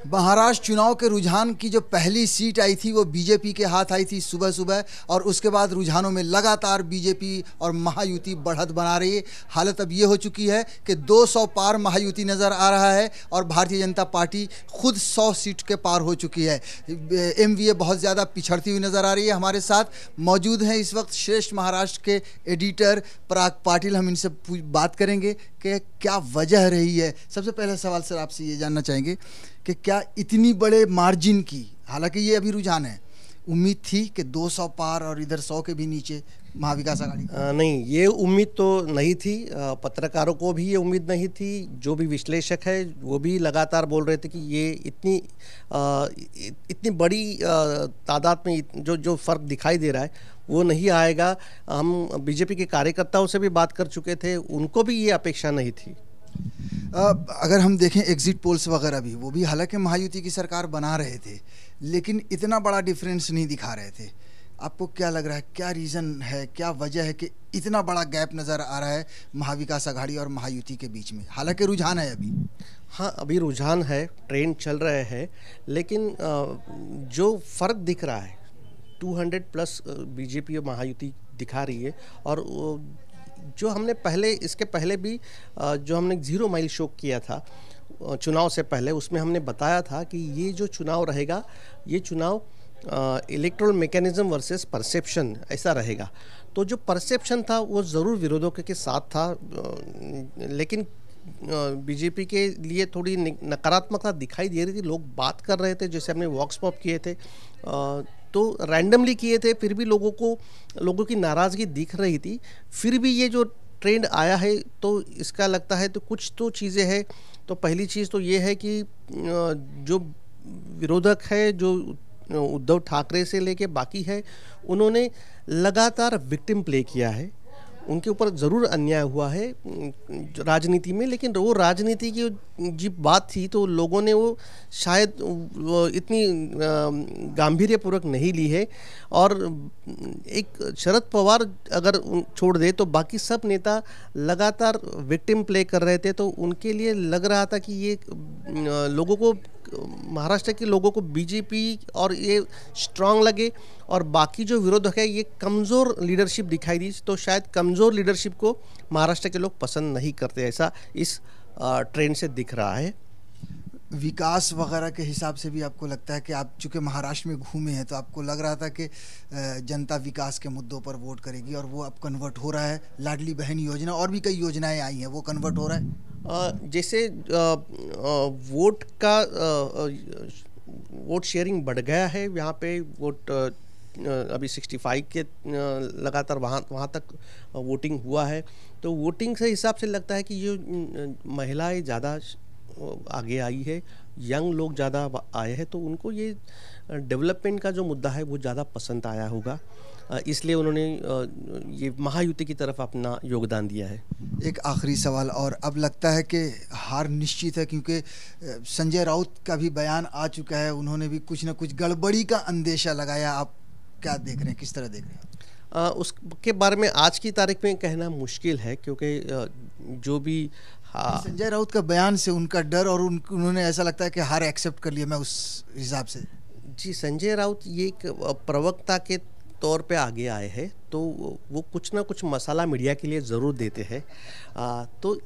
महाराष्ट्र चुनाव के रुझान की जो पहली सीट आई थी वो बीजेपी के हाथ आई थी सुबह सुबह, और उसके बाद रुझानों में लगातार बीजेपी और महायुति बढ़त बना रही है। हालत अब ये हो चुकी है कि 200 पार महायुति नज़र आ रहा है और भारतीय जनता पार्टी खुद 100 सीट के पार हो चुकी है। एमवीए बहुत ज़्यादा पिछड़ती हुई नज़र आ रही है। हमारे साथ मौजूद हैं इस वक्त श्रेष्ठ महाराष्ट्र के एडिटर पराग पाटिल। हम इनसे बात करेंगे कि क्या वजह रही है। सबसे पहला सवाल सर आपसे ये जानना चाहेंगे कि क्या इतनी बड़े मार्जिन की, हालांकि ये अभी रुझान है, उम्मीद थी कि 200 पार और इधर 100 के भी नीचे महाविकास आघाड़ी? नहीं, ये उम्मीद तो नहीं थी। पत्रकारों को भी ये उम्मीद नहीं थी। जो भी विश्लेषक है वो भी लगातार बोल रहे थे कि ये इतनी बड़ी तादाद में जो फ़र्क दिखाई दे रहा है वो नहीं आएगा। हम बीजेपी के कार्यकर्ताओं से भी बात कर चुके थे, उनको भी ये अपेक्षा नहीं थी। अगर हम देखें एग्जिट पोल्स वगैरह भी, वो भी हालांकि महायुति की सरकार बना रहे थे लेकिन इतना बड़ा डिफरेंस नहीं दिखा रहे थे। आपको क्या लग रहा है, क्या रीज़न है, क्या वजह है कि इतना बड़ा गैप नज़र आ रहा है महाविकास आघाड़ी और महायुति के बीच में? हालांकि रुझान है अभी। हाँ, अभी रुझान है, ट्रेंड चल रहे हैं, लेकिन जो फ़र्क दिख रहा है 200 प्लस बीजेपी और महायुति दिखा रही है। और जो हमने इसके पहले भी जो हमने 0 माइल शो किया था चुनाव से पहले, उसमें हमने बताया था कि ये जो चुनाव रहेगा, ये चुनाव इलेक्टोरल मैकेनिज्म वर्सेस परसेप्शन ऐसा रहेगा। तो जो परसेप्शन था वो ज़रूर विरोधों के साथ था, लेकिन बीजेपी के लिए थोड़ी नकारात्मकता दिखाई दे रही थी। लोग बात कर रहे थे, जैसे हमने वॉक्स पॉप किए थे तो रैंडमली किए थे, फिर भी लोगों की नाराज़गी दिख रही थी। फिर भी ये जो ट्रेंड आया है तो इसका लगता है तो कुछ तो चीज़ें हैं। तो पहली चीज़ तो ये है कि जो विरोधक है, जो उद्धव ठाकरे से लेके बाकी है, उन्होंने लगातार विक्टिम प्ले किया है। उनके ऊपर ज़रूर अन्याय हुआ है राजनीति में, लेकिन वो राजनीति की जी बात थी तो लोगों ने वो शायद इतनी गांभीर्यपूर्वक नहीं ली है। और एक शरद पवार अगर छोड़ दे तो बाकी सब नेता लगातार विक्टिम प्ले कर रहे थे। तो उनके लिए लग रहा था कि ये लोगों को, महाराष्ट्र के लोगों को बीजेपी और ये स्ट्रांग लगे और बाकी जो विरोधक है ये कमज़ोर लीडरशिप दिखाई दी। तो शायद कमज़ोर लीडरशिप को महाराष्ट्र के लोग पसंद नहीं करते, ऐसा इस ट्रेंड से दिख रहा है। विकास वगैरह के हिसाब से भी आपको लगता है कि आप चूँकि महाराष्ट्र में घूमे हैं तो आपको लग रहा था कि जनता विकास के मुद्दों पर वोट करेगी, और वो अब कन्वर्ट हो रहा है? लाडली बहन योजना और भी कई योजनाएं आई हैं, वो कन्वर्ट हो रहा है? जैसे वोट शेयरिंग बढ़ गया है यहाँ पे। वोट अभी 65 के लगातार वहाँ तक वोटिंग हुआ है। तो वोटिंग से हिसाब से लगता है कि ये महिलाएं ज़्यादा आगे आई है, यंग लोग ज़्यादा आए हैं, तो उनको ये डेवलपमेंट का जो मुद्दा है वो ज़्यादा पसंद आया होगा, इसलिए उन्होंने ये महायुति की तरफ अपना योगदान दिया है। एक आखिरी सवाल, और अब लगता है कि हार निश्चित है क्योंकि संजय राउत का भी बयान आ चुका है, उन्होंने भी कुछ न कुछ गड़बड़ी का अंदेशा लगाया। आप क्या देख रहे हैं, किस तरह देख रहे हैं? उसके बारे में आज की तारीख में कहना मुश्किल है, क्योंकि जो भी संजय राउत का बयान से उनका डर और उन्होंने ऐसा लगता है कि हार एक्सेप्ट कर लिया, मैं उस हिसाब से। जी, संजय राउत ये एक प्रवक्ता के तौर पे आगे आए हैं, तो वो कुछ ना कुछ मसाला मीडिया के लिए ज़रूर देते हैं। तो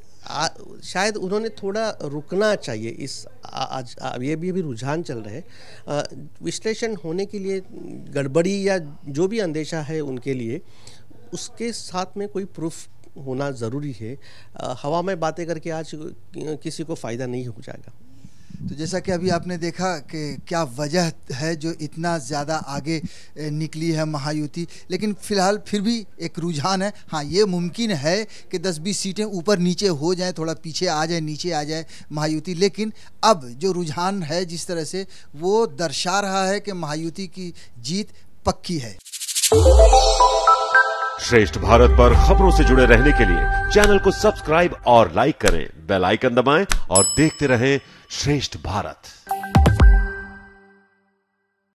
शायद उन्होंने थोड़ा रुकना चाहिए। आज ये भी रुझान चल रहे हैं, विश्लेषण होने के लिए गड़बड़ी या जो भी अंदेशा है उनके लिए, उसके साथ में कोई प्रूफ होना ज़रूरी है। हवा में बातें करके आज किसी को फ़ायदा नहीं हो जाएगा। तो जैसा कि अभी आपने देखा कि क्या वजह है जो इतना ज़्यादा आगे निकली है महायुति, लेकिन फ़िलहाल फिर भी एक रुझान है। हाँ, ये मुमकिन है कि 10-20 सीटें ऊपर नीचे हो जाएं, थोड़ा पीछे आ जाए, नीचे आ जाए महायुति, लेकिन अब जो रुझान है जिस तरह से वो दर्शा रहा है कि महायुति की जीत पक्की है। श्रेष्ठ भारत पर खबरों से जुड़े रहने के लिए चैनल को सब्सक्राइब और लाइक करें, बेल आइकन दबाएं और देखते रहें श्रेष्ठ भारत।